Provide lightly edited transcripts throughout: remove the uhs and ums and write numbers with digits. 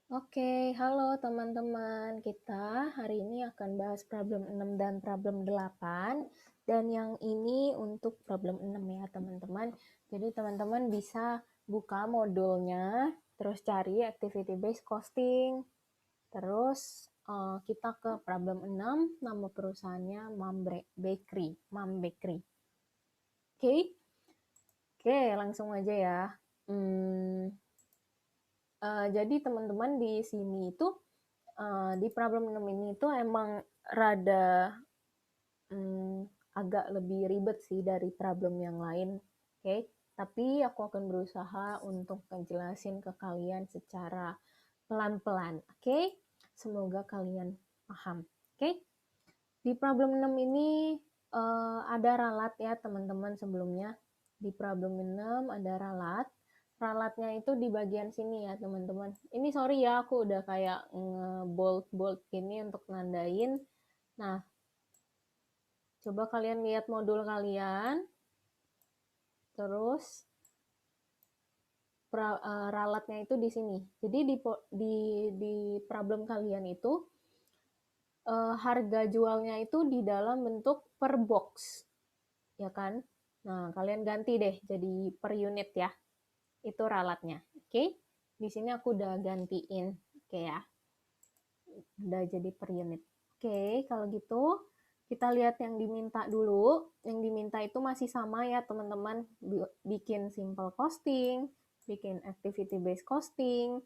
Oke, halo teman-teman. Kita hari ini akan bahas problem 6 dan problem 8. Dan yang ini untuk problem 6 ya teman-teman. Jadi teman-teman bisa buka modulnya, terus cari activity based costing. Terus kita ke problem 6, nama perusahaannya Bakery, Mom Bakery. Oke? Oke, langsung aja ya. Jadi teman-teman di sini itu di problem 6 ini tuh emang rada agak lebih ribet sih dari problem yang lain. Oke, tapi aku akan berusaha untuk ngejelasin ke kalian secara pelan-pelan. Oke, semoga kalian paham. Oke, di problem 6 ini ada ralat ya teman-teman sebelumnya. Di problem 6 ada ralat. Ralatnya itu di bagian sini ya teman-teman. Ini sorry ya aku udah kayak nge-bold gini untuk nandain. Nah, coba kalian lihat modul kalian. Terus ralatnya itu di sini. Jadi di problem kalian itu harga jualnya itu di dalam bentuk per box. Ya kan? Nah, kalian ganti deh jadi per unit ya. Itu ralatnya. Oke? Di sini aku udah gantiin. Oke ya. Udah jadi per unit. Oke, kalau gitu kita lihat yang diminta dulu. Yang diminta itu masih sama ya teman-teman. Bikin simple costing, bikin activity based costing,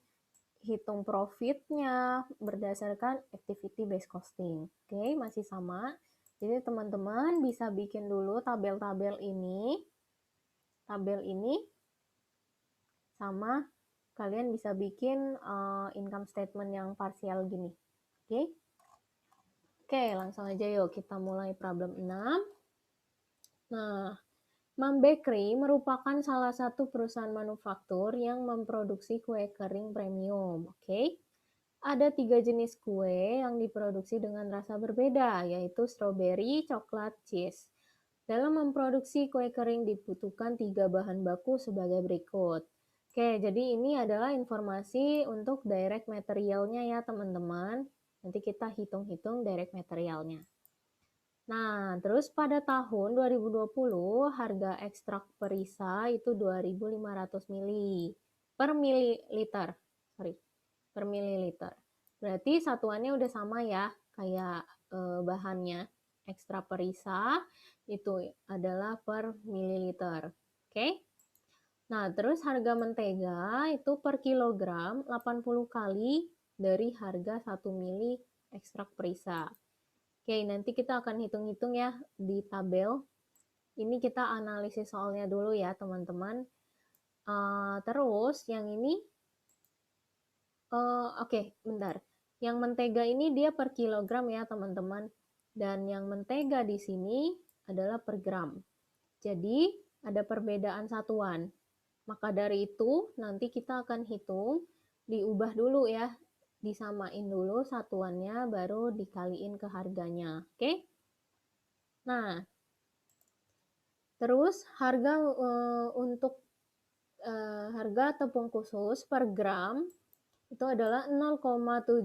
hitung profitnya berdasarkan activity based costing. Oke, masih sama. Jadi teman-teman bisa bikin dulu tabel-tabel ini. Tabel ini sama kalian bisa bikin income statement yang parsial gini. Oke? Oke, langsung aja yuk kita mulai problem 6. Nah, Mom Bakery merupakan salah satu perusahaan manufaktur yang memproduksi kue kering premium. Oke? Ada 3 jenis kue yang diproduksi dengan rasa berbeda, yaitu strawberry, coklat, cheese. Dalam memproduksi kue kering dibutuhkan 3 bahan baku sebagai berikut. Oke, jadi ini adalah informasi untuk direct materialnya ya teman-teman. Nanti kita hitung-hitung direct materialnya. Nah, terus pada tahun 2020 harga ekstrak perisa itu 2.500 mili per mililiter. Sorry, per mililiter. Berarti satuannya udah sama ya, kayak bahannya. Ekstrak perisa itu adalah per mililiter. Oke? Nah, terus harga mentega itu per kilogram 80 kali dari harga 1 mili ekstrak perisa. Oke, nanti kita akan hitung-hitung ya di tabel. Ini kita analisis soalnya dulu ya, teman-teman. Terus yang ini, oke, bentar. Yang mentega ini dia per kilogram ya, teman-teman. Dan yang mentega di sini adalah per gram. Jadi, ada perbedaan satuan. Maka dari itu, nanti kita akan hitung, diubah dulu ya. Disamain dulu satuannya, baru dikaliin ke harganya. Oke? Nah, terus harga untuk harga tepung khusus per gram itu adalah 0,75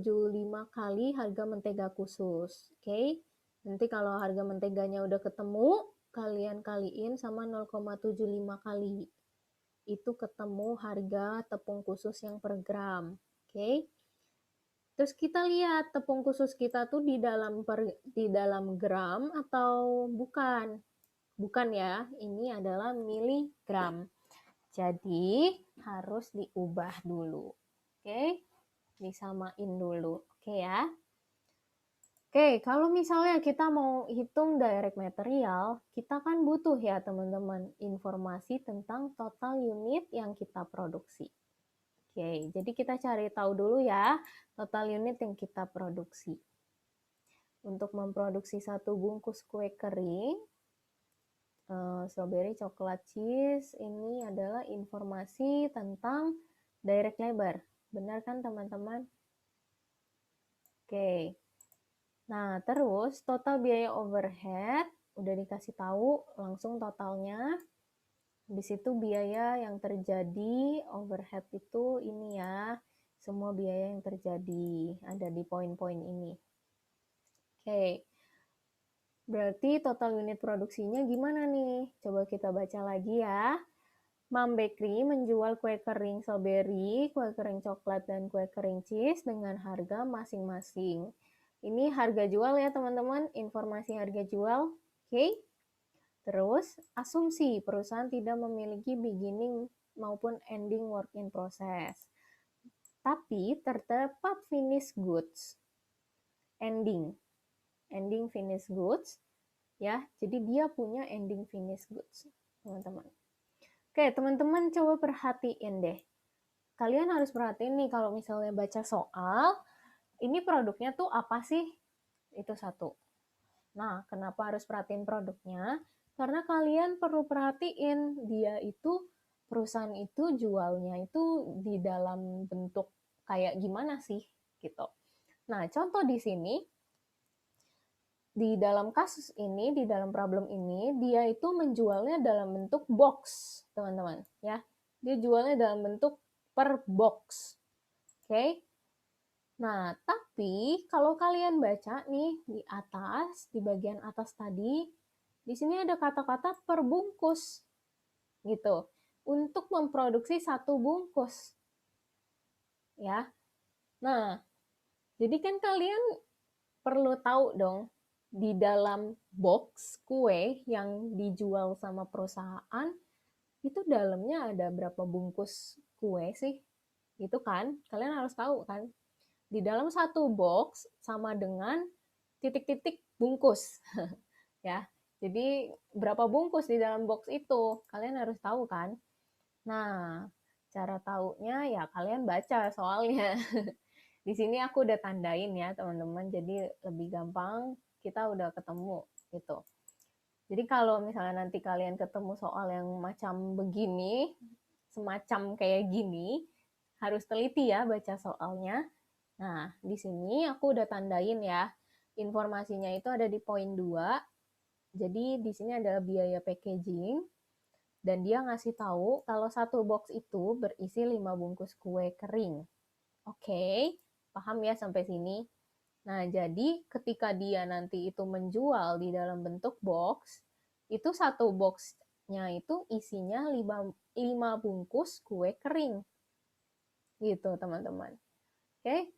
kali harga mentega khusus. Oke. Nanti kalau harga menteganya udah ketemu, kalian kaliin sama 0,75 kali. Itu ketemu harga tepung khusus yang per gram. Oke. Terus kita lihat tepung khusus kita tuh di dalam gram atau bukan? Bukan ya, ini adalah miligram. Jadi harus diubah dulu. Oke, disamain dulu. Oke ya. Oke, kalau misalnya kita mau hitung direct material, kita kan butuh ya teman-teman informasi tentang total unit yang kita produksi. Oke, jadi kita cari tahu dulu ya total unit yang kita produksi. Untuk memproduksi satu bungkus kue kering, strawberry, coklat, cheese, ini adalah informasi tentang direct labor. Benar kan teman-teman? Oke. Nah, terus total biaya overhead udah dikasih tahu langsung totalnya. Di situ biaya yang terjadi overhead itu ini ya, semua biaya yang terjadi ada di poin-poin ini. Oke, berarti total unit produksinya gimana nih? Coba kita baca lagi ya. Mom Bakery menjual kue kering strawberry, kue kering coklat, dan kue kering cheese dengan harga masing-masing. Ini harga jual ya teman-teman, informasi harga jual. Oke. Terus, asumsi perusahaan tidak memiliki beginning maupun ending work in process. Tapi terdapat finished goods. Ending finished goods. Ya, jadi dia punya ending finished goods, teman-teman. Oke, teman-teman coba perhatiin deh. Kalian harus perhatiin nih kalau misalnya baca soal, ini produknya tuh apa sih? Itu satu. Nah, kenapa harus perhatiin produknya? Karena kalian perlu perhatiin dia itu perusahaan itu jualnya itu di dalam bentuk kayak gimana sih gitu. Nah, contoh di sini di dalam kasus ini, di dalam problem ini, dia itu menjualnya dalam bentuk box, teman-teman, ya. Dia jualnya dalam bentuk per box. Oke? Nah, tapi kalau kalian baca nih di atas, di bagian atas tadi, di sini ada kata-kata per bungkus. Gitu. Untuk memproduksi satu bungkus. Ya. Nah, jadi kan kalian perlu tahu dong, di dalam box kue yang dijual sama perusahaan, itu dalamnya ada berapa bungkus kue sih? Gitu kan? Kalian harus tahu kan? Di dalam satu box sama dengan titik-titik bungkus. Ya. Jadi berapa bungkus di dalam box itu? Kalian harus tahu kan? Nah, cara taunya ya kalian baca soalnya. Di sini aku udah tandain ya teman-teman, jadi lebih gampang kita udah ketemu gitu. Jadi kalau misalnya nanti kalian ketemu soal yang macam begini, semacam kayak gini, harus teliti ya baca soalnya. Nah, di sini aku udah tandain ya. Informasinya itu ada di poin 2. Jadi di sini adalah biaya packaging, dan dia ngasih tahu kalau satu box itu berisi 5 bungkus kue kering. Oke, paham ya sampai sini? Nah, jadi ketika dia nanti itu menjual di dalam bentuk box, itu satu boxnya itu isinya 5 bungkus kue kering. Gitu, teman-teman. Oke,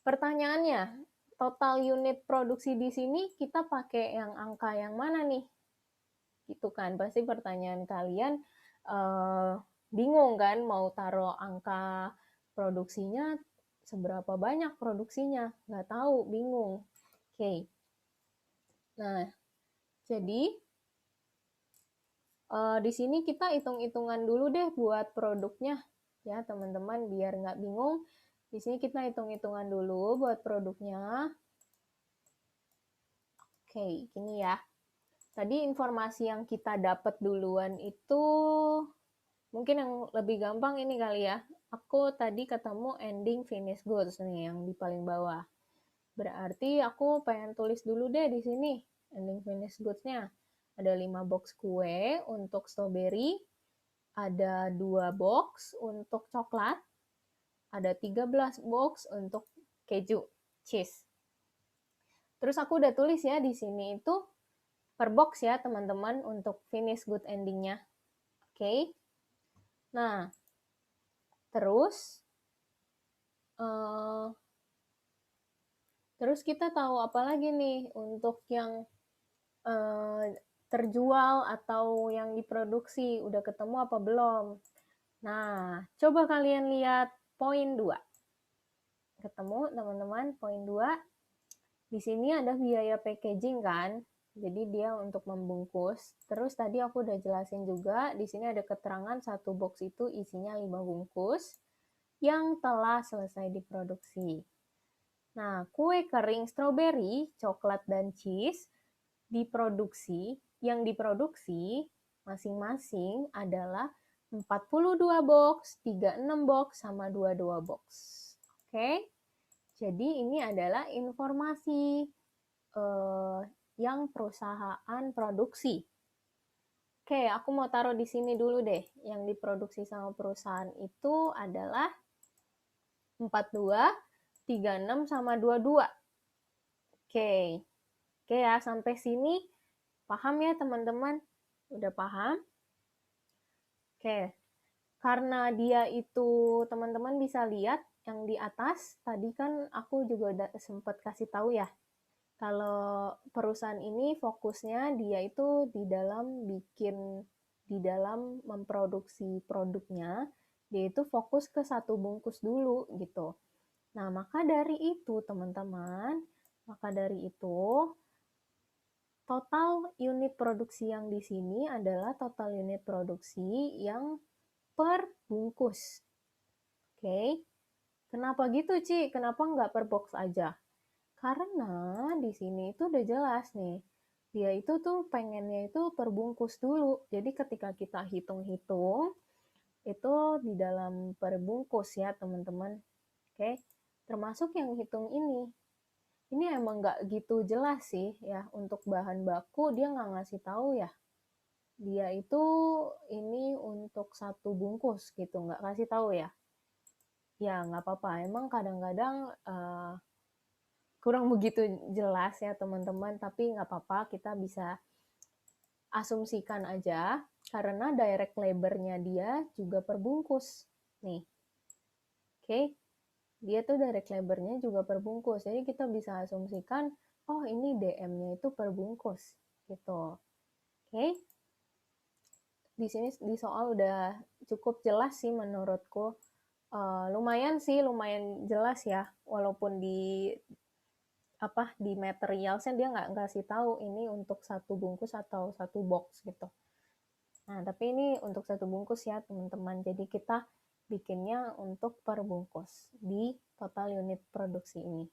pertanyaannya, total unit produksi di sini kita pakai yang angka yang mana nih? Gitu kan, pasti pertanyaan kalian bingung kan mau taruh angka produksinya seberapa banyak produksinya, nggak tahu, bingung. Oke. Nah, jadi di sini kita hitung-hitungan dulu deh buat produknya ya teman-teman biar nggak bingung. Di sini kita hitung-hitungan dulu buat produknya. Oke, gini ya. Tadi informasi yang kita dapat duluan itu mungkin yang lebih gampang ini kali ya. Aku tadi ketemu ending finish goods nih yang di paling bawah. Berarti aku pengen tulis dulu deh di sini ending finish goods-nya. Ada 5 box kue untuk strawberry, ada 2 box untuk coklat, ada 13 box untuk keju, cheese. Terus aku udah tulis ya di sini itu per box ya teman-teman untuk finish good ending-nya. Oke. Nah, terus kita tahu apa lagi nih untuk yang terjual atau yang diproduksi, udah ketemu apa belum? Nah, coba kalian lihat poin 2. Ketemu teman-teman poin 2. Di sini ada biaya packaging kan? Jadi dia untuk membungkus. Terus tadi aku udah jelasin juga, di sini ada keterangan satu box itu isinya 5 bungkus yang telah selesai diproduksi. Nah, kue kering strawberry, coklat, dan cheese yang diproduksi masing-masing adalah 42 box, 36 box, sama 22 box. Oke, jadi ini adalah informasi yang perusahaan produksi. Oke, aku mau taruh di sini dulu deh. Yang diproduksi sama perusahaan itu adalah 42, 36, sama 22. Oke. Oke ya, sampai sini paham ya teman-teman? Udah paham? Oke. Karena dia itu teman-teman bisa lihat yang di atas, tadi kan aku juga udah sempat kasih tahu ya. Kalau perusahaan ini fokusnya dia itu di dalam memproduksi produknya, dia itu fokus ke satu bungkus dulu gitu. Nah, maka dari itu teman-teman, total unit produksi yang di sini adalah total unit produksi yang per bungkus. Oke, kenapa gitu, Ci? Kenapa nggak per box aja? Karena di sini itu udah jelas nih, dia itu tuh pengennya itu per bungkus dulu. Jadi ketika kita hitung-hitung, itu di dalam per bungkus ya, teman-teman. Oke, termasuk yang hitung ini. Ini emang nggak gitu jelas sih ya, untuk bahan baku dia nggak ngasih tahu ya. Dia itu ini untuk satu bungkus gitu, nggak kasih tahu ya. Ya nggak apa-apa, emang kadang-kadang kurang begitu jelas ya teman-teman, tapi nggak apa-apa, kita bisa asumsikan aja, karena direct labor-nya dia juga perbungkus. Nih, oke, dia tuh direct labor-nya juga perbungkus, jadi kita bisa asumsikan, oh ini DM-nya itu perbungkus, gitu. Oke, di sini di soal udah cukup jelas sih menurutku. Lumayan sih, lumayan jelas ya, walaupun di materialsnya dia nggak ngasih tahu ini untuk satu bungkus atau satu box gitu. Nah, tapi ini untuk satu bungkus ya teman-teman. Jadi kita bikinnya untuk per bungkus di total unit produksi ini.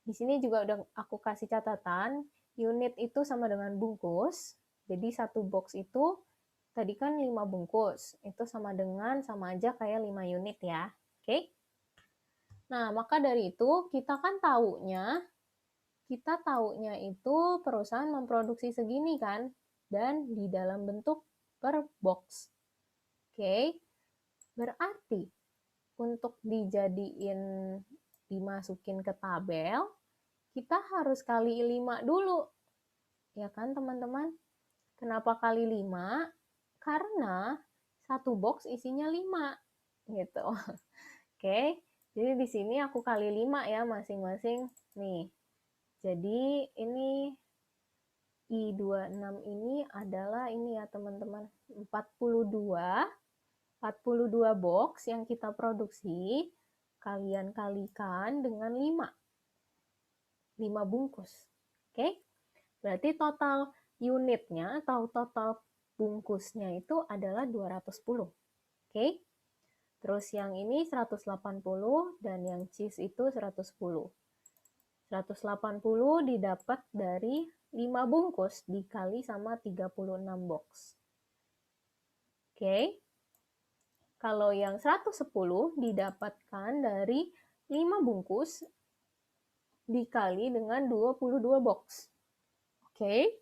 Di sini juga udah aku kasih catatan, unit itu sama dengan bungkus. Jadi satu box itu tadi kan 5 bungkus. Itu sama aja kayak 5 unit ya. Oke? Nah, maka dari itu kita taunya itu perusahaan memproduksi segini kan, dan di dalam bentuk per box. Oke, berarti untuk dimasukin ke tabel, kita harus kali 5 dulu. Ya kan teman-teman? Kenapa kali 5? Karena satu box isinya 5. Gitu. Oke, jadi di sini aku kali 5 ya masing-masing. Nih, jadi ini I26 ini adalah ini ya teman-teman, 42 box yang kita produksi, kalian kalikan dengan 5 bungkus. Oke? Berarti total unitnya atau total bungkusnya itu adalah 210. Oke? Terus yang ini 180 dan yang cheese itu 110. 180 didapat dari 5 bungkus dikali sama 36 box. Oke. Kalau yang 110 didapatkan dari 5 bungkus dikali dengan 22 box. Oke.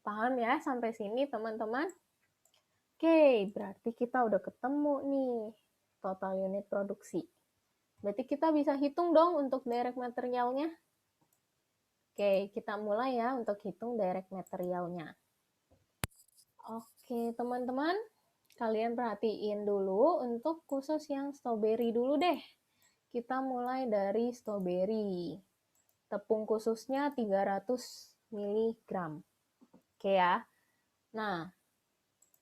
Paham ya sampai sini teman-teman? Oke, berarti kita udah ketemu nih total unit produksi. Berarti kita bisa hitung dong untuk direct materialnya. Oke, kita mulai ya untuk hitung direct materialnya. Oke, teman-teman, kalian perhatiin dulu untuk khusus yang strawberry dulu deh. Kita mulai dari strawberry. Tepung khususnya 300 mg. Oke ya. Nah,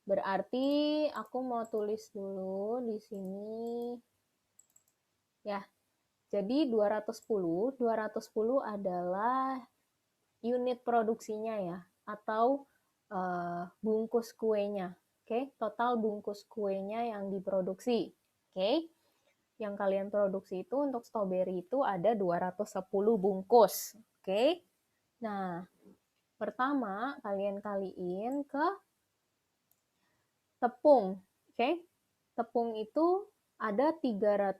berarti aku mau tulis dulu di sini. Ya, jadi 210 adalah unit produksinya ya, atau bungkus kuenya. Oke, total bungkus kuenya yang diproduksi. Oke, yang kalian produksi itu untuk strawberry itu ada 210 bungkus. Oke, nah pertama kalian kaliin ke tepung. Oke, tepung itu ada 300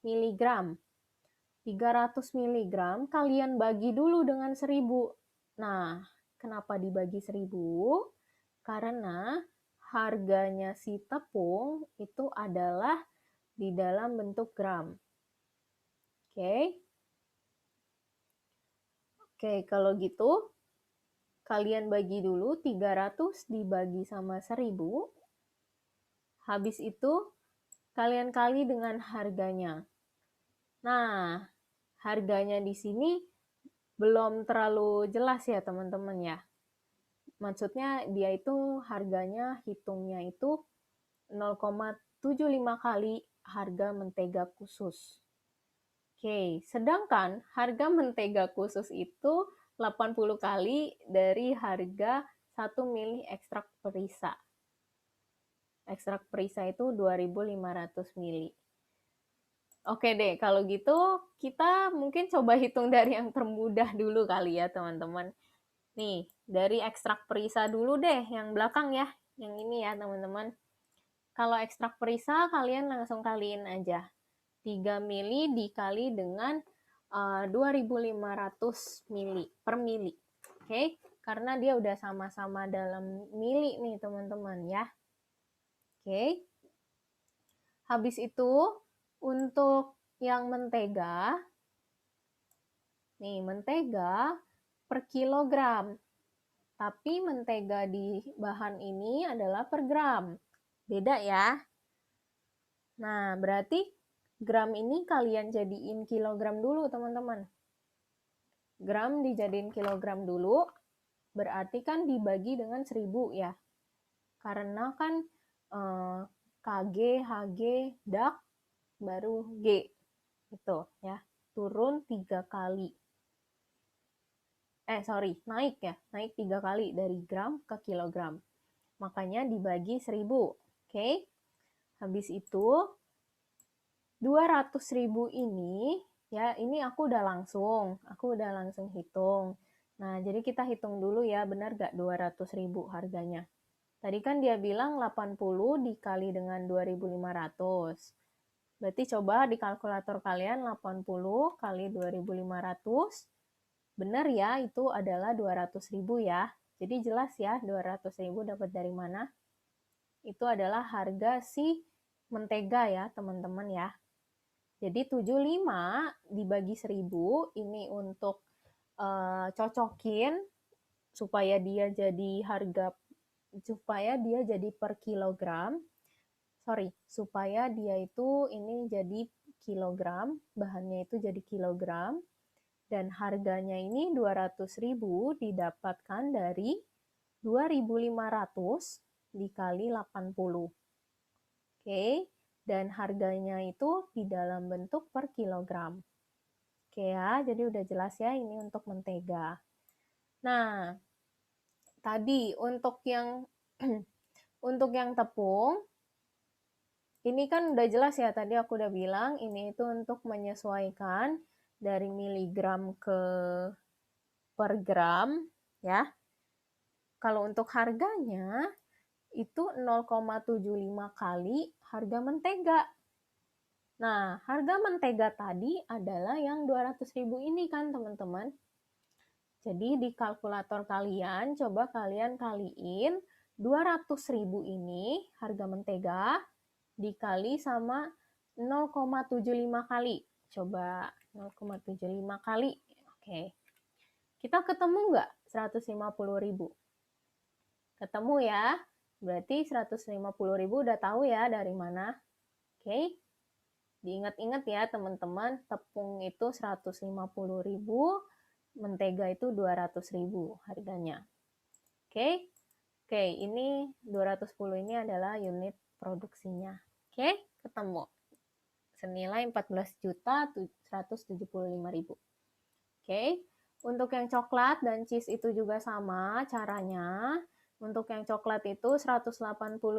mg. 300 mg kalian bagi dulu dengan 1000. Nah, kenapa dibagi 1000? Karena harganya si tepung itu adalah di dalam bentuk gram. Oke. Oke, kalau gitu kalian bagi dulu 300 dibagi sama 1000. Habis itu kalian kali dengan harganya. Nah, harganya di sini belum terlalu jelas ya teman-teman ya. Maksudnya dia itu harganya hitungnya itu 0,75 kali harga mentega khusus. Oke, sedangkan harga mentega khusus itu 80 kali dari harga 1 mili ekstrak perisa. Ekstrak perisa itu 2.500 mili. Oke deh, kalau gitu kita mungkin coba hitung dari yang termudah dulu kali ya teman-teman. Nih, dari ekstrak perisa dulu deh, yang belakang ya. Yang ini ya teman-teman. Kalau ekstrak perisa kalian langsung kaliin aja. 3 mili dikali dengan 2.500 mili per mili. Oke, karena dia udah sama-sama dalam mili nih teman-teman ya. Oke. Habis itu untuk yang mentega, nih mentega per kilogram. Tapi mentega di bahan ini adalah per gram. Beda ya. Nah, berarti gram ini kalian jadiin kilogram dulu, teman-teman. Gram dijadiin kilogram dulu, berarti kan dibagi dengan 1000 ya. Karena kan KG, HG, DAK, baru G. Gitu ya. Turun 3 kali. Naik ya. Naik 3 kali dari gram ke kilogram. Makanya dibagi 1000. Oke. Habis itu 200.000 ini ya, ini aku udah langsung hitung. Nah, jadi kita hitung dulu ya, benar gak 200.000 harganya. Tadi kan dia bilang 80 dikali dengan 2.500. Berarti coba di kalkulator kalian 80 kali 2.500. Benar ya, itu adalah 200.000 ya. Jadi jelas ya 200.000 dapat dari mana? Itu adalah harga si mentega ya, teman-teman ya. Jadi 75 dibagi 1000 ini untuk cocokin supaya dia jadi per kilogram. Supaya dia itu ini jadi kilogram, bahannya itu jadi kilogram. Dan harganya ini 200.000 didapatkan dari 2.500 dikali 80. Oke, dan harganya itu di dalam bentuk per kilogram. Oke ya, jadi udah jelas ya ini untuk mentega. Nah, tadi untuk yang untuk yang tepung, ini kan udah jelas ya, tadi aku udah bilang ini itu untuk menyesuaikan dari miligram ke per gram ya. Kalau untuk harganya itu 0,75 kali harga mentega. Nah, harga mentega tadi adalah yang 200.000 ini kan, teman-teman. Jadi di kalkulator kalian, coba kalian kaliin 200.000 ini harga mentega dikali sama 0,75 kali. Coba 0,75 kali. Oke. Kita ketemu nggak 150.000? Ketemu ya. Berarti 150.000 udah tahu ya dari mana. Oke. Diingat-ingat ya teman-teman, tepung itu 150.000, mentega itu 200.000 harganya. Oke. Oke, ini 210 ini adalah unit produksinya. Oke, ketemu. Senilai 14.175.000. Oke. Untuk yang coklat dan cheese itu juga sama caranya. Untuk yang coklat itu 180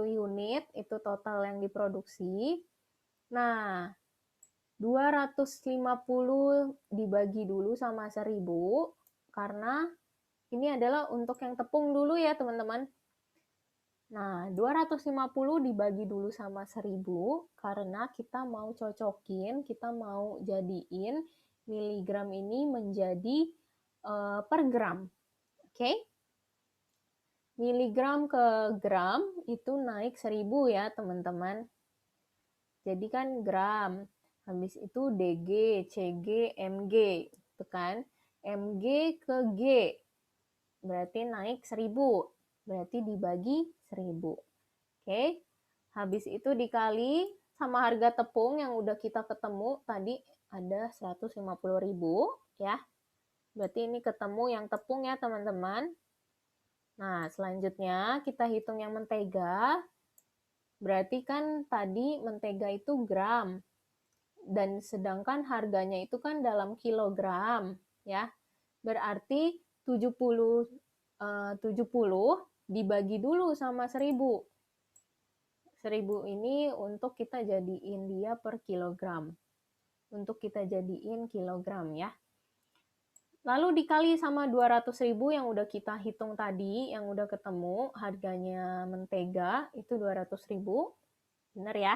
unit, itu total yang diproduksi. Nah, 250 dibagi dulu sama 1000, karena ini adalah untuk yang tepung dulu ya teman-teman. Nah, 250 dibagi dulu sama 1000, karena kita mau cocokin, kita mau jadiin miligram ini menjadi per gram. Oke? Miligram ke gram itu naik 1000 ya teman-teman. jadi kan gram. Habis itu DG, CG, MG, itu kan. MG ke G, berarti naik 1000. Berarti dibagi 1000. Oke. Habis itu dikali sama harga tepung yang udah kita ketemu tadi ada 150.000 ya. Berarti ini ketemu yang tepung ya teman-teman. Nah, selanjutnya kita hitung yang mentega. Berarti kan tadi mentega itu gram. Dan sedangkan harganya itu kan dalam kilogram ya. Berarti 70 dibagi dulu sama 1000. 1000 ini untuk kita jadiin dia per kilogram. Untuk kita jadiin kilogram ya. Lalu dikali sama 200.000 yang udah kita hitung tadi, yang udah ketemu harganya mentega itu 200.000. Benar ya?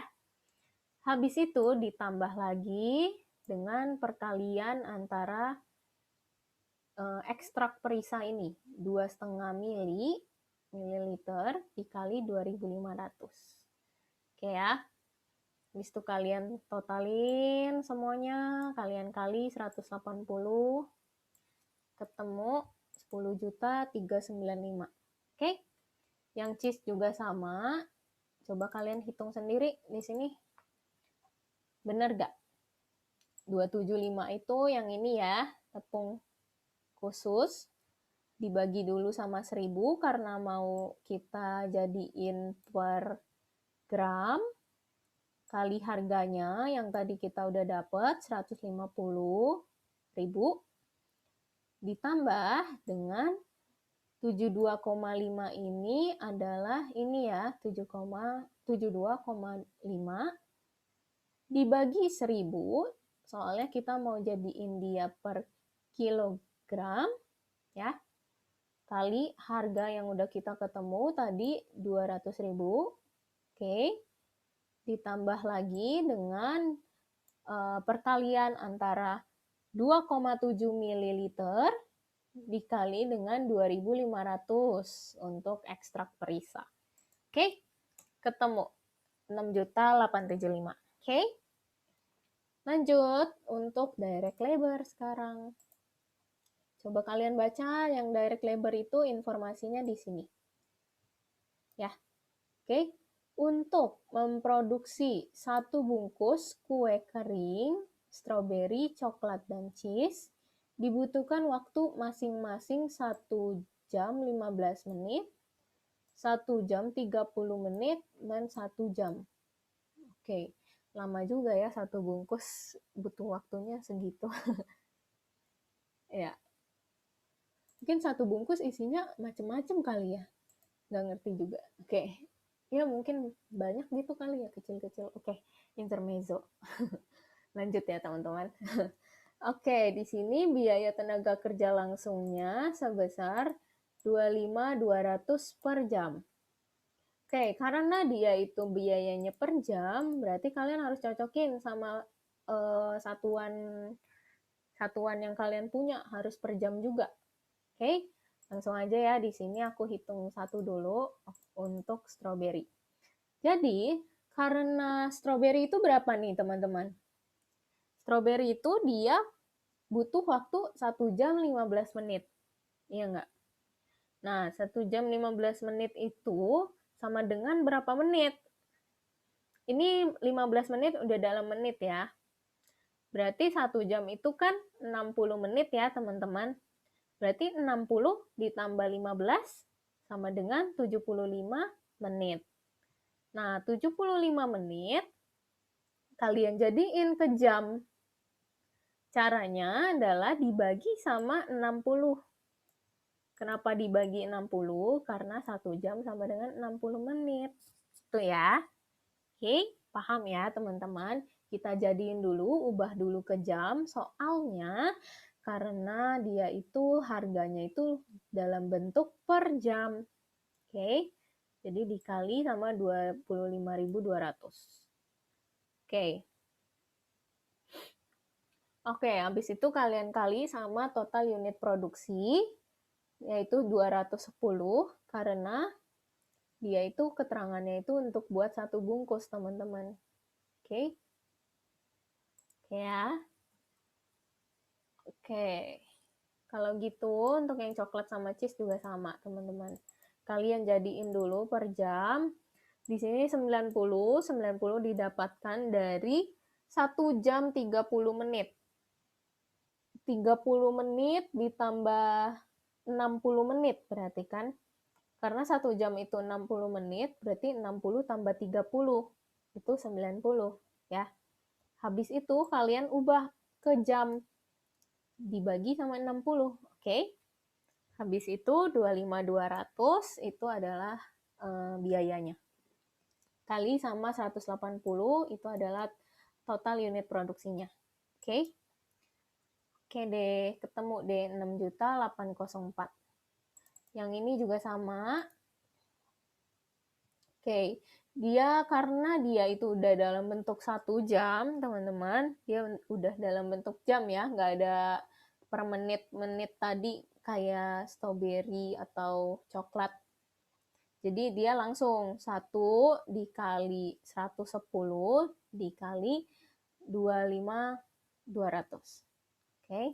Habis itu ditambah lagi dengan perkalian antara ekstrak perisa ini, 2,5 mililiter dikali 2.500. Oke ya. Habis itu kalian totalin semuanya, kalian kali 180, ketemu 10.395. Oke? Yang cheese juga sama. Coba kalian hitung sendiri di sini. Benar gak? 275 itu yang ini ya, tepung khusus. Dibagi dulu sama 1000 karena mau kita jadiin per gram. Kali harganya yang tadi kita udah dapat 150.000 ditambah dengan 72,5 ini adalah ini ya, 72,5 dibagi 1000, soalnya kita mau jadiin dia per kilogram ya. Kali harga yang udah kita ketemu tadi 200.000. Oke. Ditambah lagi dengan perkalian antara 2,7 ml dikali dengan 2.500 untuk ekstrak perisa. Oke, ketemu 6.875. Oke, lanjut untuk direct labor sekarang. Coba kalian baca yang direct labor itu informasinya di sini. Ya, oke. Untuk memproduksi 1 bungkus kue kering, stroberi, coklat, dan cheese, dibutuhkan waktu masing-masing 1 jam 15 menit, 1 jam 30 menit, dan 1 jam. Oke, lama juga ya 1 bungkus, butuh waktunya segitu. Ya, mungkin 1 bungkus isinya macam-macam kali ya, nggak ngerti juga. Oke. Ya mungkin banyak gitu kali ya, kecil-kecil. Oke, intermezzo. Lanjut ya teman-teman. Oke, di sini biaya tenaga kerja langsungnya sebesar 25.200 per jam. Oke, karena dia itu biayanya per jam, berarti kalian harus cocokin sama satuan yang kalian punya, harus per jam juga. Oke, langsung aja ya, di sini aku hitung satu dulu untuk stroberi. Jadi, karena stroberi itu berapa nih teman-teman? Stroberi itu dia butuh waktu 1 jam 15 menit. Iya nggak? Nah, 1 jam 15 menit itu sama dengan berapa menit? Ini 15 menit udah dalam menit ya. Berarti 1 jam itu kan 60 menit ya teman-teman. Berarti 60 ditambah 15 sama dengan 75 menit. Nah, 75 menit kalian jadiin ke jam. Caranya adalah dibagi sama 60. Kenapa dibagi 60? Karena 1 jam sama dengan 60 menit. Itu ya. Oke, paham ya teman-teman? Kita jadiin dulu, ubah dulu ke jam. Soalnya karena dia itu harganya itu dalam bentuk per jam. Oke, jadi dikali sama 25.200. Oke. Oke, habis itu kalian kali sama total unit produksi, yaitu 210, karena dia itu keterangannya itu untuk buat 1 bungkus, teman-teman. Oke. Oke ya. Oke. Kalau gitu untuk yang coklat sama cheese juga sama, teman-teman. Kalian jadiin dulu per jam. Di sini 90 didapatkan dari 1 jam 30 menit. 30 menit ditambah 60 menit berarti kan? Karena 1 jam itu 60 menit, berarti 60 tambah 30 itu 90 ya. Habis itu kalian ubah ke jam, dibagi sama 60, oke? Habis itu 25.200 itu adalah biayanya. Kali sama 180 itu adalah total unit produksinya. Oke? Oke deh, ketemu deh 6.804. Yang ini juga sama. Oke, karena dia itu udah dalam bentuk 1 jam, teman-teman. Dia udah dalam bentuk jam ya, nggak ada per menit-menit tadi kayak strawberry atau coklat. Jadi dia langsung 1 dikali 110 dikali 25.200. Oke.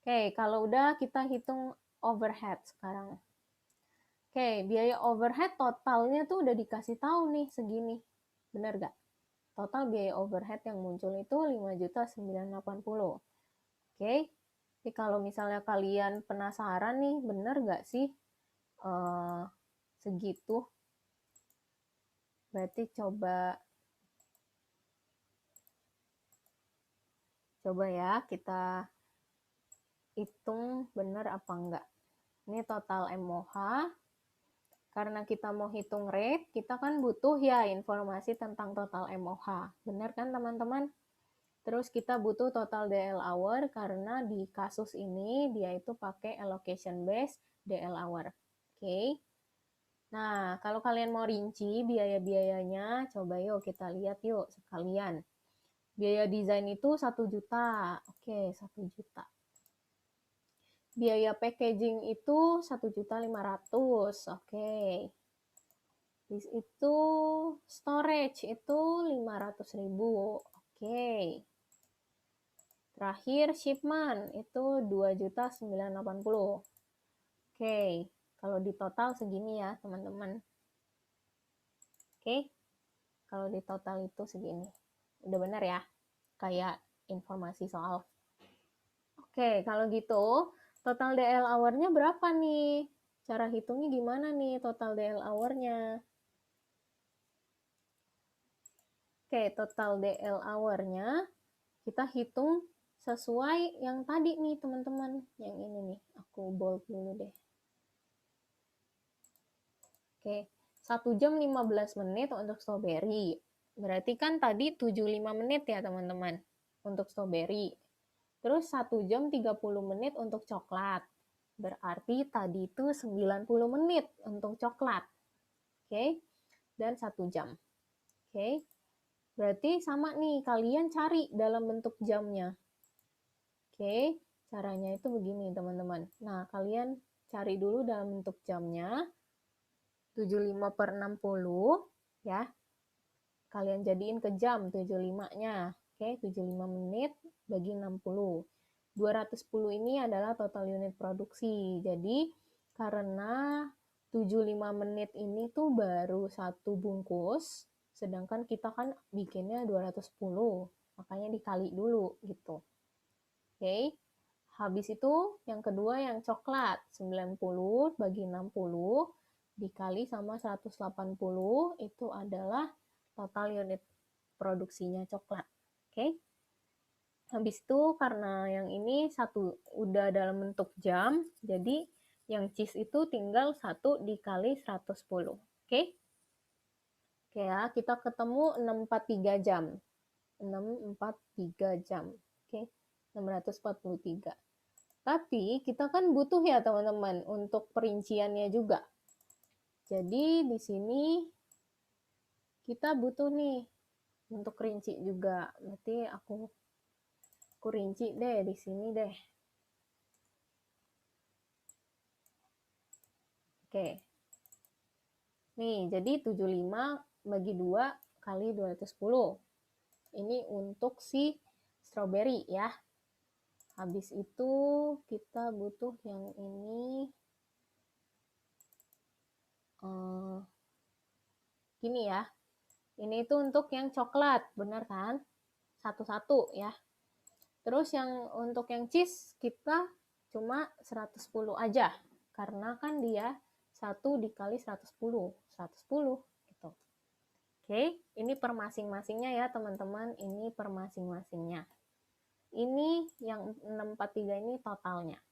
Oke, kalau udah kita hitung overhead sekarang. Oke, biaya overhead totalnya tuh udah dikasih tahu nih segini. Bener gak? Total biaya overhead yang muncul itu 5.980. Oke. Jadi kalau misalnya kalian penasaran nih, bener gak sih segitu? Berarti coba ya kita hitung bener apa enggak. Ini total MOH. Karena kita mau hitung rate, kita kan butuh ya informasi tentang total MOH. Benar kan teman-teman? Terus kita butuh total DL hour karena di kasus ini dia itu pakai allocation base DL hour. Oke. Nah, kalau kalian mau rinci biaya-biayanya, coba yuk kita lihat yuk sekalian. Biaya desain itu 1 juta. Oke, 1 juta. Biaya packaging itu 1.500.000. Oke. Habis itu storage itu 500.000. Oke. Terakhir shipment itu 2.980.000. Oke. Kalau di total segini ya, teman-teman. Oke. Kalau di total itu segini. Udah benar ya? Kayak informasi soal. Oke, kalau gitu total DL hour-nya berapa nih? Cara hitungnya gimana nih total DL hour-nya? Oke, total DL hour-nya kita hitung sesuai yang tadi nih teman-teman. Yang ini nih, aku bold dulu deh. Oke, 1 jam 15 menit untuk strawberry. Berarti kan tadi 75 menit ya teman-teman untuk strawberry. Terus 1 jam 30 menit untuk coklat. Berarti tadi itu 90 menit untuk coklat. Oke, dan 1 jam. Oke, berarti sama nih, kalian cari dalam bentuk jamnya. Oke, caranya itu begini teman-teman. Nah, kalian cari dulu dalam bentuk jamnya. 75/60 ya. Kalian jadiin ke jam 75-nya. Oke, 75 menit bagi 60. 210 ini adalah total unit produksi. Jadi, karena 75 menit ini tuh baru 1 bungkus, sedangkan kita kan bikinnya 210, makanya dikali dulu gitu. Oke, habis itu yang kedua yang coklat, 90 bagi 60 dikali sama 180 itu adalah total unit produksinya coklat. Oke. Habis itu karena yang ini udah dalam bentuk jam, jadi yang cheese itu tinggal 1 dikali 110. Oke? Oke ya, kita ketemu 643 jam. 643 jam. Oke, 643. Tapi kita kan butuh ya teman-teman untuk perinciannya juga. Jadi di sini kita butuh nih untuk rinci juga. Berarti aku rinci deh di sini deh. Oke. Nih, jadi 75 bagi 2 kali 210. Ini untuk si strawberry ya. Habis itu kita butuh yang ini. Gini ya. Ini itu untuk yang coklat, benar kan? Satu-satu ya. Terus yang untuk yang cheese kita cuma 110 aja. Karena kan dia 1 dikali 110. 110 gitu. Oke, ini per masing-masingnya ya teman-teman. Ini per masing-masingnya. Ini yang 643 ini totalnya.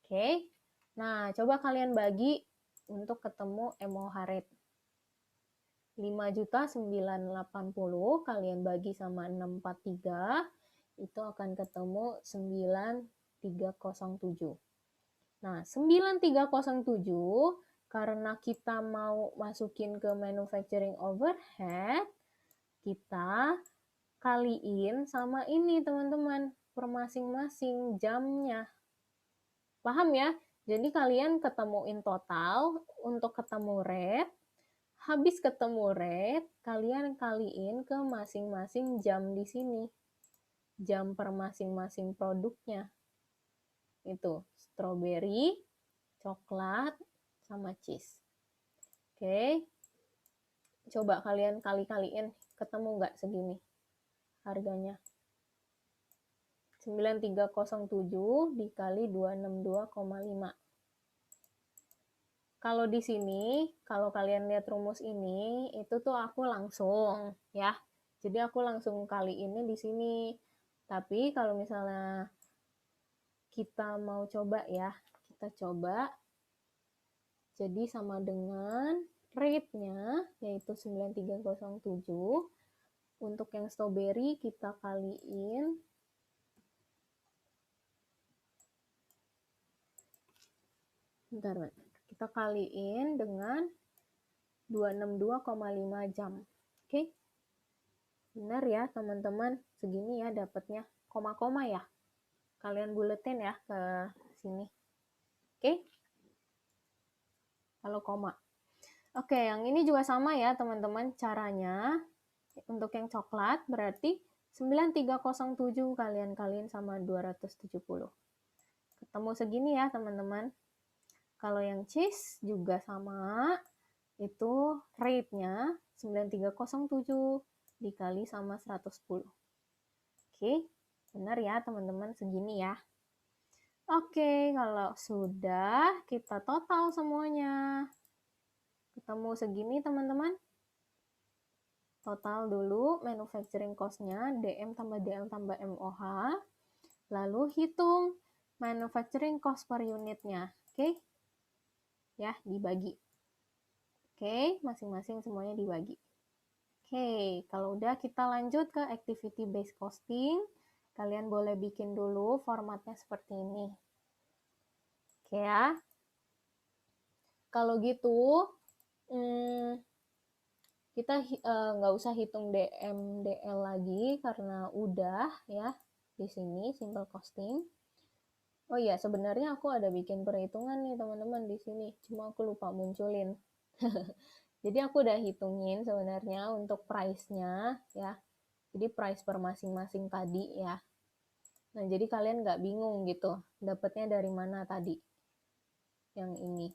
Oke, nah coba kalian bagi untuk ketemu MOH rate. 5.980 kalian bagi sama 643 itu akan ketemu 9307. Nah, 9307 karena kita mau masukin ke manufacturing overhead, kita kaliin sama ini teman-teman, per masing-masing jamnya. Paham ya? Jadi kalian ketemuin total untuk ketemu rate. Habis ketemu rate, kalian kaliin ke masing-masing jam di sini. Jam per masing-masing produknya. Itu, strawberry, coklat, sama cheese. Oke. Coba kalian kali-kaliin, ketemu nggak segini harganya? 9307 dikali 262,5. Kalau di sini, kalau kalian lihat rumus ini, itu tuh aku langsung ya. Jadi aku langsung kali ini di sini. Tapi kalau misalnya kita mau coba ya, kita coba jadi sama dengan rate-nya yaitu 9307. Untuk yang strawberry kita kaliin bentar. Kita kaliin dengan 262,5 jam. Oke? Benar ya, teman-teman. Segini ya dapatnya. Koma-koma ya. Kalian buletin ya ke sini. Oke? Kalau koma. Oke, yang ini juga sama ya, teman-teman. Caranya untuk yang coklat berarti 9307 kalian kaliin sama 270. Ketemu segini ya, teman-teman. Kalau yang cheese juga sama, itu rate-nya 9307 dikali sama 110. Oke, benar ya teman-teman, segini ya. Oke, kalau sudah kita total semuanya. Ketemu segini teman-teman. Total dulu manufacturing cost-nya, DM tambah DL tambah MOH. Lalu hitung manufacturing cost per unitnya. Oke, ya dibagi. Oke, masing-masing semuanya dibagi. Oke, kalau udah kita lanjut ke activity based costing. Kalian boleh bikin dulu formatnya seperti ini. Oke ya. Kalau gitu, kita nggak usah hitung DM, DL lagi karena udah ya di sini simple costing. Oh iya, sebenarnya aku ada bikin perhitungan nih teman-teman di sini, cuma aku lupa munculin. Jadi aku udah hitungin sebenarnya untuk price-nya ya. Jadi price per masing-masing tadi ya. Nah, jadi kalian nggak bingung gitu, dapatnya dari mana tadi. Yang ini.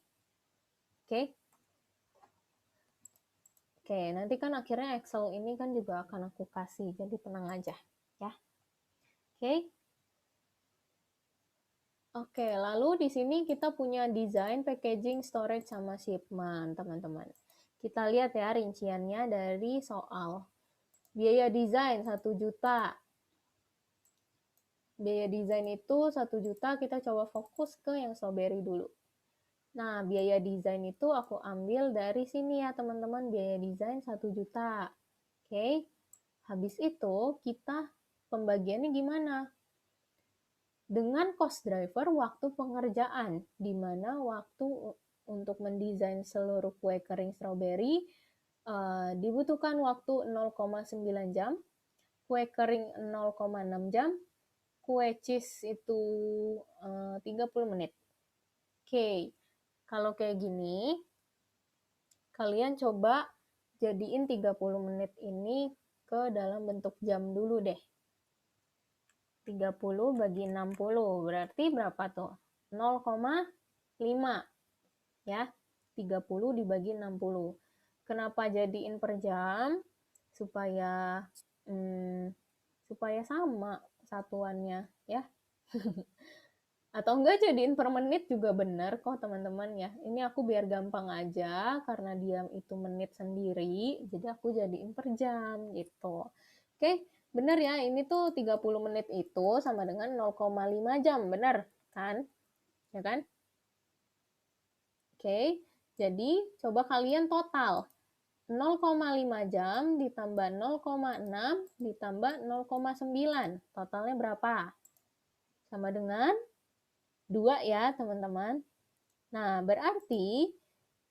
Oke? Oke, nanti kan akhirnya Excel ini kan juga akan aku kasih, jadi tenang aja ya. Oke? Oke, lalu di sini kita punya desain, packaging, storage, sama shipment, teman-teman. Kita lihat ya rinciannya dari soal. Biaya desain 1 juta. Biaya desain itu 1 juta, kita coba fokus ke yang strawberry dulu. Nah, biaya desain itu aku ambil dari sini ya teman-teman, biaya desain 1 juta. Oke, habis itu kita pembagiannya gimana? Dengan cost driver waktu pengerjaan, di mana waktu untuk mendesain seluruh kue kering strawberry dibutuhkan waktu 0,9 jam, kue kering 0,6 jam, kue cheese itu 30 menit. Oke, kalau kayak gini, kalian coba jadiin 30 menit ini ke dalam bentuk jam dulu deh. 30 bagi 60, berarti berapa tuh? 0,5 ya. 30 dibagi 60. Kenapa jadiin per jam? Supaya sama satuannya ya. Atau enggak jadiin per menit juga bener kok teman-teman ya. Ini aku biar gampang aja karena dia itu menit sendiri, jadi aku jadiin per jam gitu. Oke, bener ya, ini tuh 30 menit itu sama dengan 0,5 jam, bener kan? Ya kan? Oke, jadi coba kalian total. 0,5 jam ditambah 0,6 ditambah 0,9. Totalnya berapa? Sama dengan 2 ya teman-teman. Nah, berarti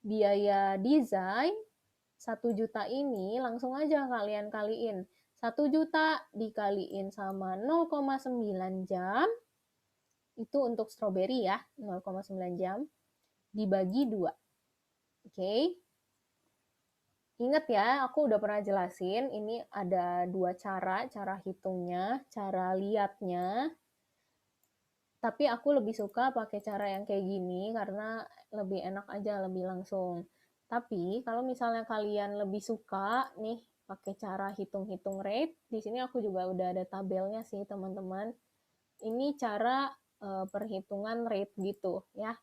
biaya desain 1 juta ini langsung aja kalian kaliin. 1 juta dikaliin sama 0,9 jam, itu untuk strawberry ya, 0,9 jam, dibagi 2. Oke. Ingat ya, aku udah pernah jelasin, ini ada 2 cara hitungnya, cara lihatnya. Tapi aku lebih suka pakai cara yang kayak gini karena lebih enak aja, lebih langsung. Tapi kalau misalnya kalian lebih suka nih pakai cara hitung-hitung rate, di sini aku juga udah ada tabelnya sih teman-teman. Ini cara perhitungan rate gitu ya.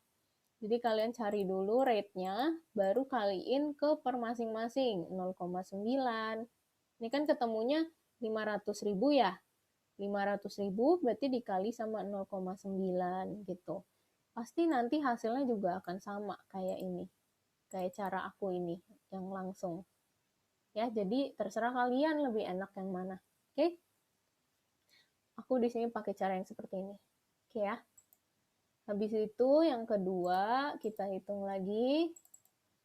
Jadi kalian cari dulu rate-nya, baru kaliin ke per masing-masing 0,9. Ini kan ketemunya 500.000 ya. 500.000 berarti dikali sama 0,9 gitu. Pasti nanti hasilnya juga akan sama kayak ini. Kayak cara aku ini yang langsung. Ya, jadi terserah kalian lebih enak yang mana. Oke? Aku di sini pakai cara yang seperti ini. Oke ya. Habis itu yang kedua kita hitung lagi.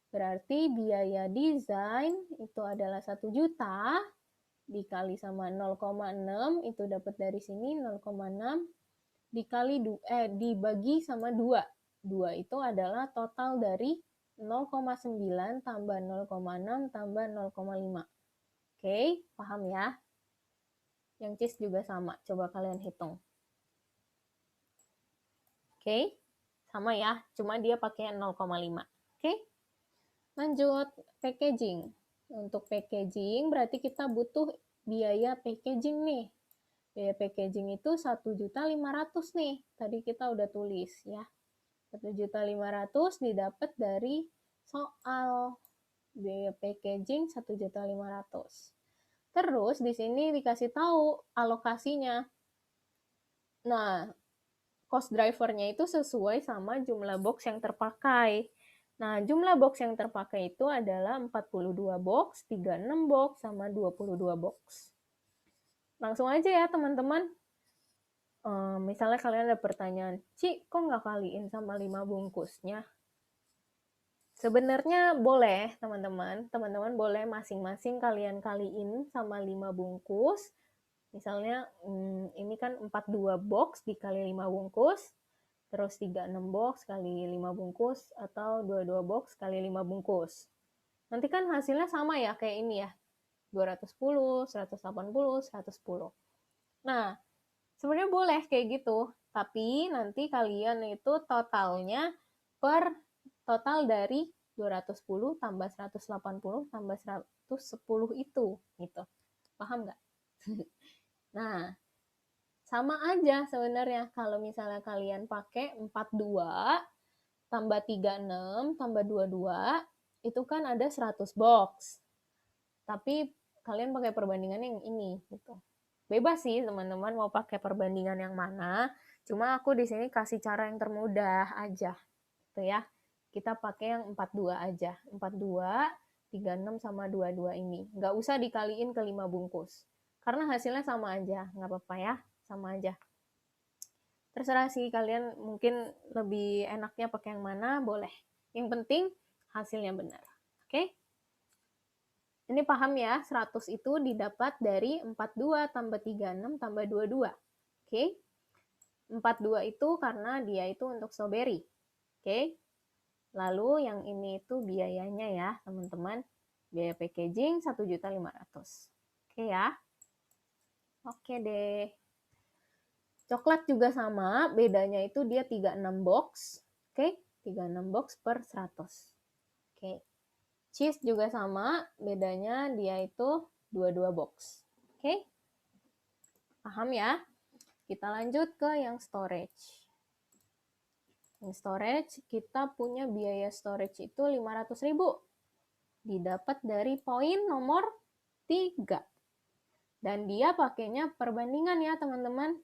Berarti biaya desain itu adalah 1 juta dikali sama 0,6 itu dapat dari sini 0,6 dikali dibagi sama 2. 2 itu adalah total dari 0,9 tambah 0,6 tambah 0,5. Oke, paham ya? Yang cis juga sama. Coba kalian hitung. Oke, sama ya. Cuma dia pakai 0,5. Oke, lanjut packaging. Untuk packaging berarti kita butuh biaya packaging nih. Biaya packaging itu 1.500.000 nih. Tadi kita udah tulis ya. 1.500.000 didapat dari soal biaya packaging 1.500.000. Terus di sini dikasih tahu alokasinya. Nah, cost drivernya itu sesuai sama jumlah box yang terpakai. Nah, jumlah box yang terpakai itu adalah 42 box, 36 box, sama 22 box. Langsung aja ya teman-teman. Misalnya kalian ada pertanyaan, Ci, kok nggak kaliin sama 5 bungkusnya? Sebenarnya boleh, teman-teman. Teman-teman boleh masing-masing kalian kaliin sama 5 bungkus. Misalnya, ini kan 42 box dikali 5 bungkus, terus 36 box kali 5 bungkus, atau 22 box kali 5 bungkus. Nanti kan hasilnya sama ya, kayak ini ya. 210, 180, 110. Nah, sebenarnya boleh kayak gitu, tapi nanti kalian itu totalnya per total dari 210 tambah 180 tambah 110 itu, gitu. Paham nggak? Nah, sama aja sebenarnya kalau misalnya kalian pakai 42 tambah 36 tambah 22, itu kan ada 100 box. Tapi kalian pakai perbandingan yang ini gitu. Bebas sih teman-teman mau pakai perbandingan yang mana. Cuma aku di sini kasih cara yang termudah aja. Gitu ya. Kita pakai yang 42 aja. 42, 36 sama 22 ini. Nggak usah dikaliin ke 5 bungkus. Karena hasilnya sama aja. Nggak apa-apa ya. Sama aja. Terserah sih kalian mungkin lebih enaknya pakai yang mana, boleh. Yang penting hasilnya benar. Oke? Ini paham ya, 100 itu didapat dari 42 tambah 36 tambah 22. Oke? 42 itu karena dia itu untuk strawberry. Oke? Lalu yang ini itu biayanya ya, teman-teman. Biaya packaging 1.500.000. Oke ya. Oke deh. Coklat juga sama, bedanya itu dia 36 box. Oke, 36 box per 100. Oke. Cheese juga sama, bedanya dia itu 22 box. Oke. Paham ya? Kita lanjut ke yang storage. Yang storage, kita punya biaya storage itu 500.000. Didapat dari poin nomor 3. Dan dia pakainya perbandingan ya teman-teman.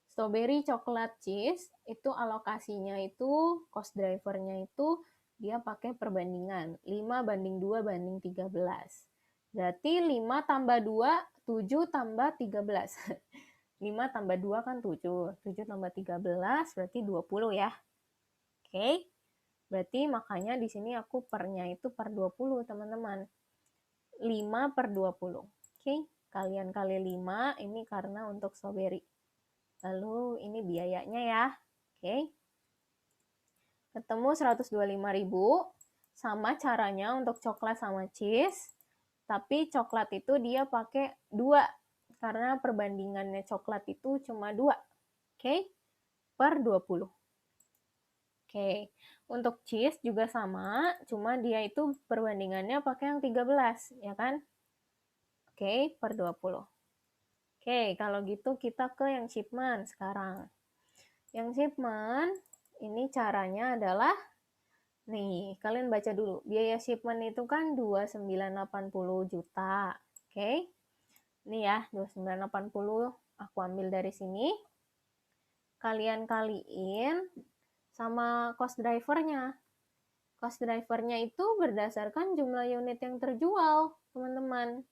Strawberry, coklat, cheese, itu alokasinya itu, cost drivernya itu, dia pakai perbandingan. 5:2:13. Berarti 5 tambah 2, 7 tambah 13. 5 tambah 2 kan 7. 7 tambah 13 berarti 20 ya. Oke. Berarti makanya di sini aku pernya itu per 20, teman-teman. 5 per 20. Oke. Kalian kali 5, ini karena untuk strawberry. Lalu ini biayanya ya. Oke. Ketemu 125.000. Sama caranya untuk coklat sama cheese. Tapi coklat itu dia pakai 2. Karena perbandingannya coklat itu cuma 2. Oke. Per 20. Oke. Untuk cheese juga sama. Cuma dia itu perbandingannya pakai yang 13. Ya kan? Oke. Per 20. Oke, kalau gitu kita ke yang shipment sekarang. Yang shipment, ini caranya adalah, nih, kalian baca dulu. Biaya shipment itu kan 2.980 juta. Oke, ini ya, 2.980 aku ambil dari sini. Kalian kaliin sama cost drivernya. Cost drivernya itu berdasarkan jumlah unit yang terjual, teman-teman.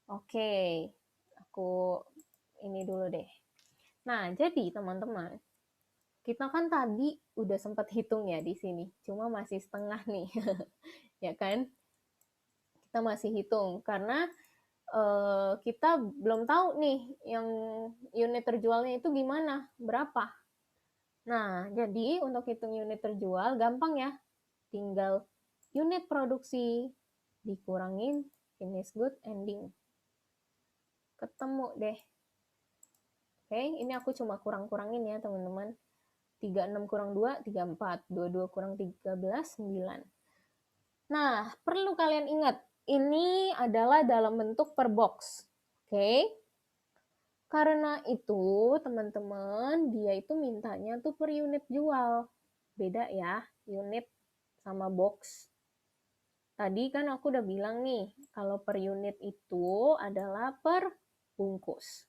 Oke, aku ini dulu deh. Nah, jadi teman-teman, kita kan tadi udah sempat hitung ya di sini, cuma masih setengah nih, ya kan? Kita masih hitung, karena kita belum tahu nih yang unit terjualnya itu gimana, berapa. Nah, jadi untuk hitung unit terjual, gampang ya. Tinggal unit produksi dikurangin finished good ending. Ketemu deh. Oke, ini aku cuma kurang-kurangin ya teman-teman. 36 kurang 2, 34. 22 kurang 13, 9. Nah, perlu kalian ingat, ini adalah dalam bentuk per box. Oke? Karena itu, teman-teman, dia itu mintanya tuh per unit jual. Beda ya, unit sama box. Tadi kan aku udah bilang nih, kalau per unit itu adalah per bungkus.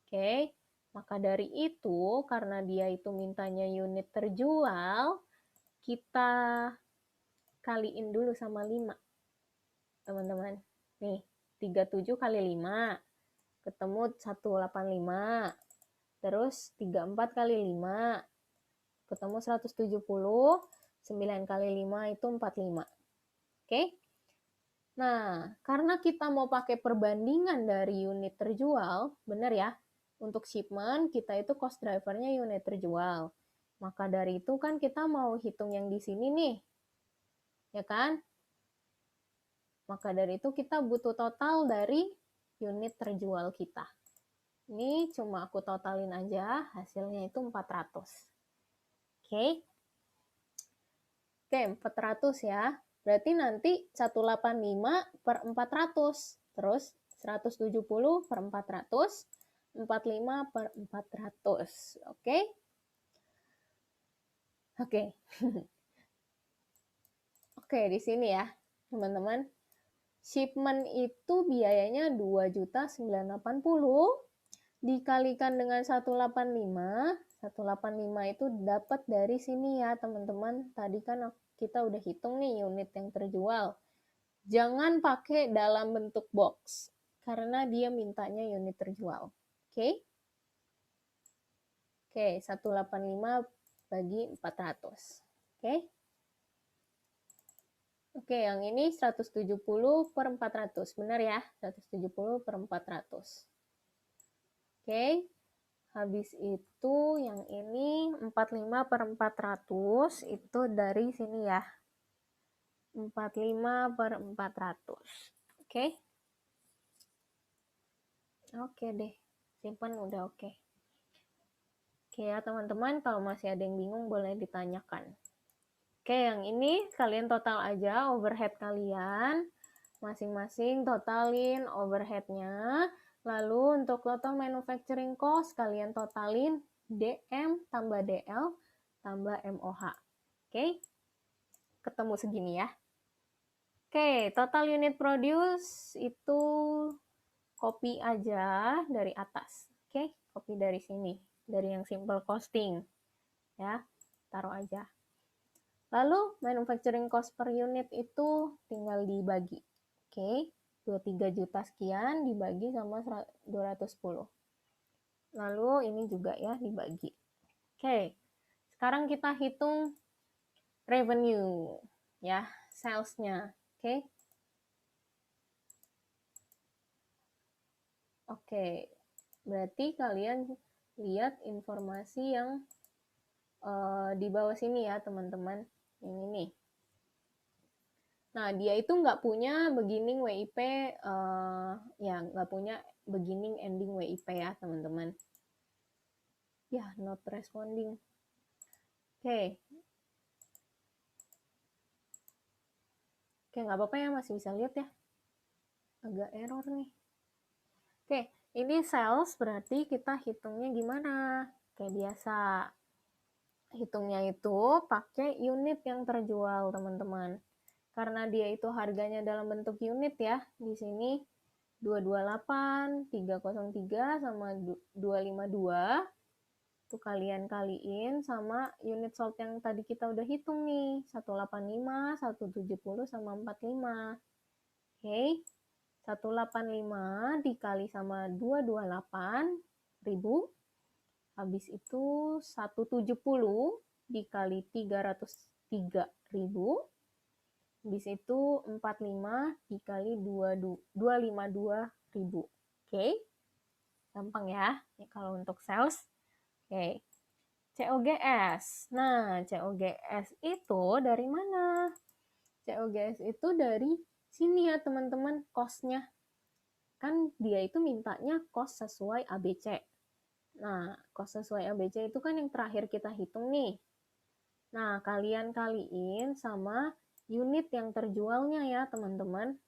Oke, maka dari itu, karena dia itu mintanya unit terjual, kita kaliin dulu sama 5. Teman-teman. Nih, 37 kali 5. Ketemu 185. Terus 34 kali 5. Ketemu 170. 9 kali 5 itu 45. Oke? Nah, karena kita mau pakai perbandingan dari unit terjual, benar ya? Untuk shipment, kita itu cost drivernya unit terjual. Maka dari itu kan kita mau hitung yang di sini nih. Ya kan? Maka dari itu kita butuh total dari unit terjual kita. Ini cuma aku totalin aja, hasilnya itu 400. Oke. Oke, 400 ya. Berarti nanti 185 per 400. Terus 170 per 400. 45 per 400. Oke? Oke. Oke, di sini ya, teman-teman. Shipment itu biayanya 2.980 dikalikan dengan 185. 185 itu dapat dari sini ya, teman-teman. Tadi kan kita udah hitung nih unit yang terjual. Jangan pakai dalam bentuk box, karena dia mintanya unit terjual. Oke? Oke, 185 bagi 400. Oke? Oke, yang ini 170 per 400. Benar ya? 170 per 400. Oke. Habis itu yang ini 45 per 400 itu dari sini ya. 45/400. Oke. Oke deh. Simpan udah oke. Oke ya teman-teman, kalau masih ada yang bingung boleh ditanyakan. Oke, yang ini kalian total aja overhead kalian. Masing-masing totalin overheadnya. Lalu untuk total manufacturing cost, kalian totalin DM tambah DL tambah MOH. Oke, ketemu segini ya. Oke, total unit produce itu copy aja dari atas. Oke, copy dari sini. Dari yang simple costing. Ya, taruh aja. Lalu manufacturing cost per unit itu tinggal dibagi. Oke, 23 juta sekian dibagi sama 210. Lalu ini juga ya dibagi. Oke, sekarang kita hitung revenue ya, sales-nya. Oke. Oke. Berarti kalian lihat informasi yang di bawah sini ya, teman-teman. Yang ini. Nah, dia itu nggak punya beginning WIP, ya nggak punya beginning ending WIP ya, teman-teman. Ya, not responding. Oke. Oke, nggak apa-apa ya, masih bisa lihat ya. Agak error nih. Oke, ini sales berarti kita hitungnya gimana? Kayak biasa. Hitungnya itu pakai unit yang terjual, teman-teman. Karena dia itu harganya dalam bentuk unit ya. Di sini 228, 303 sama 252. Itu kalian kaliin sama unit sold yang tadi kita udah hitung nih. 185, 170 sama 45. Oke. 185 dikali sama 228.000. Habis itu 170 dikali 303.000. Habis itu 45 dikali 252.000. Oke. Gampang ya. Ini kalau untuk sales. Oke. COGS. Nah, COGS itu dari mana? COGS itu dari sini ya, teman-teman, cost-nya. Kan dia itu mintanya cost sesuai ABC. Nah, cost sesuai ABC itu kan yang terakhir kita hitung nih. Nah, kalian kaliin sama unit yang terjualnya ya, teman-teman.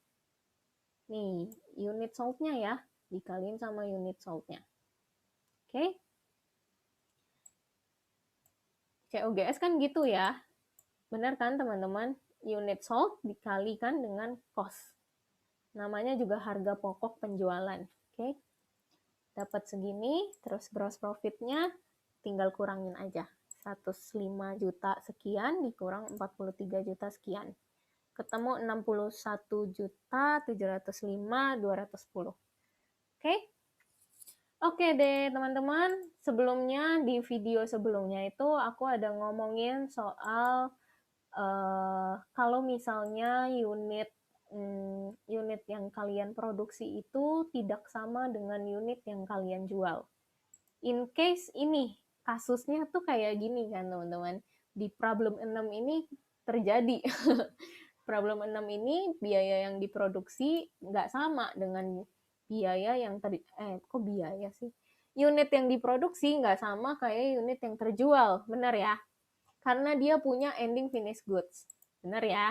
Nih, unit sold-nya ya, dikaliin sama unit sold-nya. Oke? COGS kan gitu ya. Benar kan, teman-teman? Unit sold dikalikan dengan cost. Namanya juga harga pokok penjualan. Oke? Dapat segini, terus gross profit-nya tinggal kurangin aja. 105 juta sekian dikurang 43 juta sekian. Ketemu 61.705.210. Oke? Oke deh teman-teman, sebelumnya di video sebelumnya itu aku ada ngomongin soal kalau misalnya unit yang kalian produksi itu tidak sama dengan unit yang kalian jual. In case ini kasusnya tuh kayak gini kan teman-teman. Di problem 6 ini terjadi. Problem 6 ini biaya yang diproduksi nggak sama dengan biaya yang kok biaya sih? Unit yang diproduksi nggak sama kayak unit yang terjual, benar ya? Karena dia punya ending finished goods, benar ya?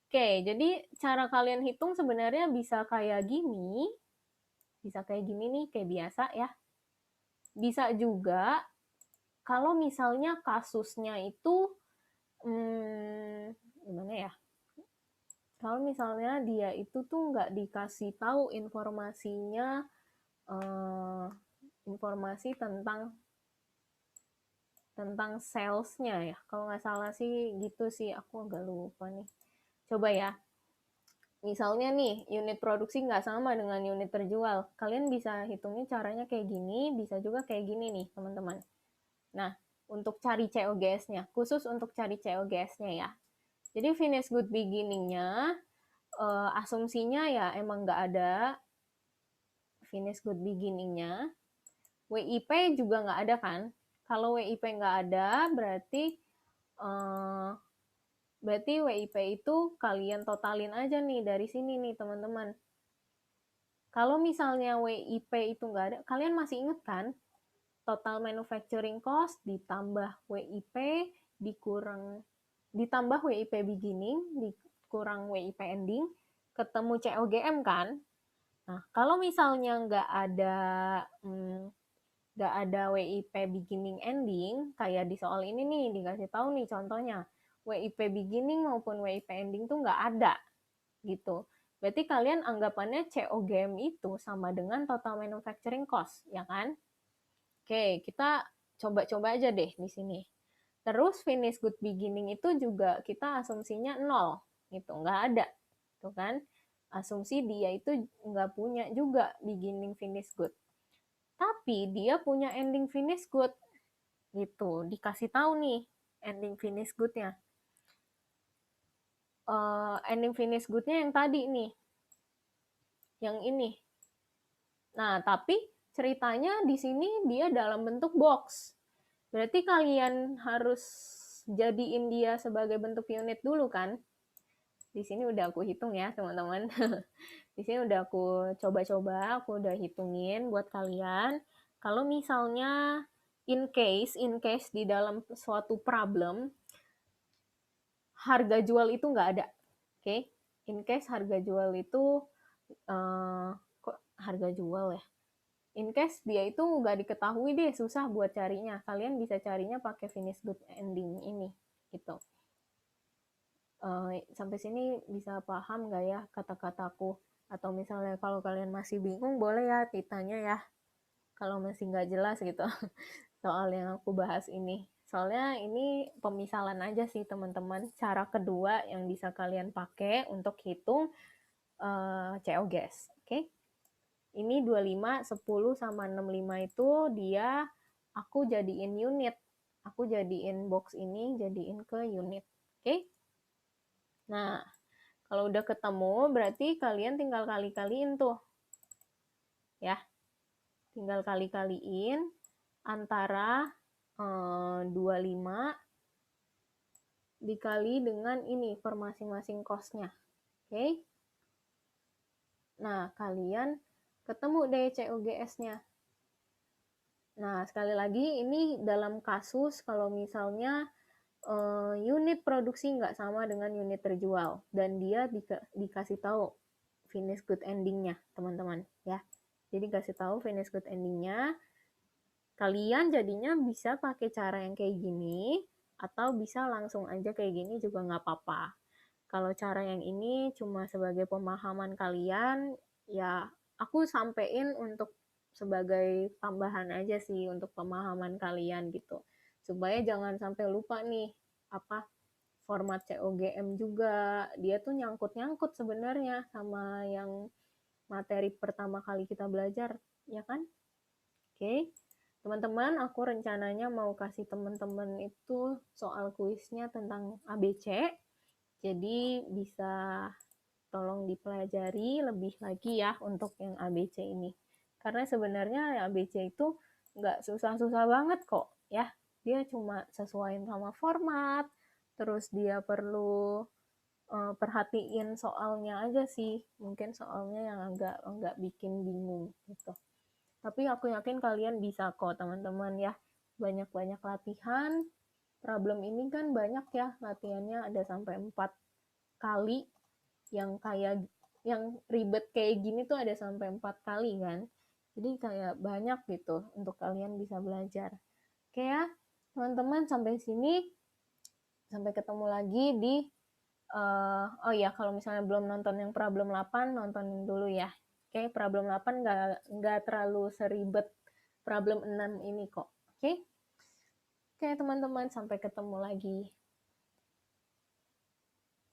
Oke, jadi cara kalian hitung sebenarnya bisa kayak gini, nih, kayak biasa ya. Bisa juga kalau misalnya kasusnya itu gimana ya? Kalau misalnya dia itu tuh nggak dikasih tahu informasinya, informasi tentang salesnya ya. Kalau nggak salah sih gitu sih, aku agak lupa nih. Coba ya. Misalnya nih, unit produksi nggak sama dengan unit terjual. Kalian bisa hitungnya caranya kayak gini, bisa juga kayak gini nih, teman-teman. Nah, untuk cari COGS-nya, khusus untuk cari COGS-nya ya. Jadi finish good beginning-nya, asumsinya ya emang nggak ada finish good beginning-nya. WIP juga nggak ada kan? Kalau WIP nggak ada, berarti Berarti WIP itu kalian totalin aja nih dari sini nih teman-teman. Kalau misalnya WIP itu nggak ada, kalian masih inget kan? Total manufacturing cost ditambah WIP dikurang ditambah WIP beginning dikurang WIP ending ketemu COGM kan? Nah, kalau misalnya nggak ada WIP beginning ending, kayak di soal ini nih dikasih tahu nih contohnya, WIP beginning maupun WIP ending tuh nggak ada gitu. Berarti kalian anggapannya COGM itu sama dengan total manufacturing cost, ya kan? Oke, kita coba-coba aja deh di sini. Terus finish good beginning itu juga kita asumsinya 0, gitu, nggak ada, tuh kan? Asumsi dia itu nggak punya juga beginning finish good. Tapi dia punya ending finish good, gitu. Dikasih tahu nih ending finish good-nya. Ending finish good-nya yang tadi nih, yang ini. Nah, tapi ceritanya di sini dia dalam bentuk box. Berarti kalian harus jadiin dia sebagai bentuk unit dulu kan? Di sini udah aku hitung ya, teman-teman. Di sini udah aku coba-coba, aku udah hitungin buat kalian. Kalau misalnya in case di dalam suatu problem, harga jual itu nggak ada. Oke? Okay? In case harga jual itu, kok harga jual ya? In case dia itu nggak diketahui deh, susah buat carinya. Kalian bisa carinya pakai finish good ending ini, gitu. Sampai sini bisa paham nggak ya kata-kataku? Atau misalnya kalau kalian masih bingung, boleh ya ditanya ya. Kalau masih nggak jelas gitu soal yang aku bahas ini. Soalnya ini pemisalan aja sih teman-teman. Cara kedua yang bisa kalian pakai untuk hitung COGS. Oke? Ini 25, 10, sama 65 itu dia aku jadiin unit. Aku jadiin box ini, jadiin ke unit. Oke? Nah, kalau udah ketemu, berarti kalian tinggal kali-kaliin tuh. Ya, tinggal kali-kaliin antara 25 dikali dengan ini per masing-masing cost-nya. Oke? Nah, kalian ketemu deh COGS-nya. Nah, sekali lagi ini dalam kasus kalau misalnya unit produksi nggak sama dengan unit terjual dan dia dikasih tahu finish good ending-nya, teman-teman, ya. Jadi kasih tahu finish good ending-nya. Kalian jadinya bisa pakai cara yang kayak gini atau bisa langsung aja kayak gini juga nggak apa-apa. Kalau cara yang ini cuma sebagai pemahaman kalian, ya aku sampein untuk sebagai tambahan aja sih untuk pemahaman kalian gitu. Supaya jangan sampai lupa nih apa format COGM juga. Dia tuh nyangkut-nyangkut sebenarnya sama yang materi pertama kali kita belajar, ya kan? Oke. Teman-teman, aku rencananya mau kasih teman-teman itu soal kuisnya tentang ABC. Jadi bisa tolong dipelajari lebih lagi ya untuk yang ABC ini. Karena sebenarnya ABC itu nggak susah-susah banget kok ya. Dia cuma sesuaiin sama format, terus dia perlu perhatiin soalnya aja sih. Mungkin soalnya yang agak bikin bingung gitu. Tapi aku yakin kalian bisa kok teman-teman ya. Banyak-banyak latihan. Problem ini kan banyak ya latihannya ada sampai 4 kali yang kayak yang ribet kayak gini tuh ada sampai 4 kali kan. Jadi kayak banyak gitu untuk kalian bisa belajar. Oke ya, teman-teman sampai sini. Sampai ketemu lagi di oh ya kalau misalnya belum nonton yang problem 8 nontonin dulu ya. Oke, problem 8 nggak terlalu seribet problem 6 ini kok. Oke, teman-teman sampai ketemu lagi.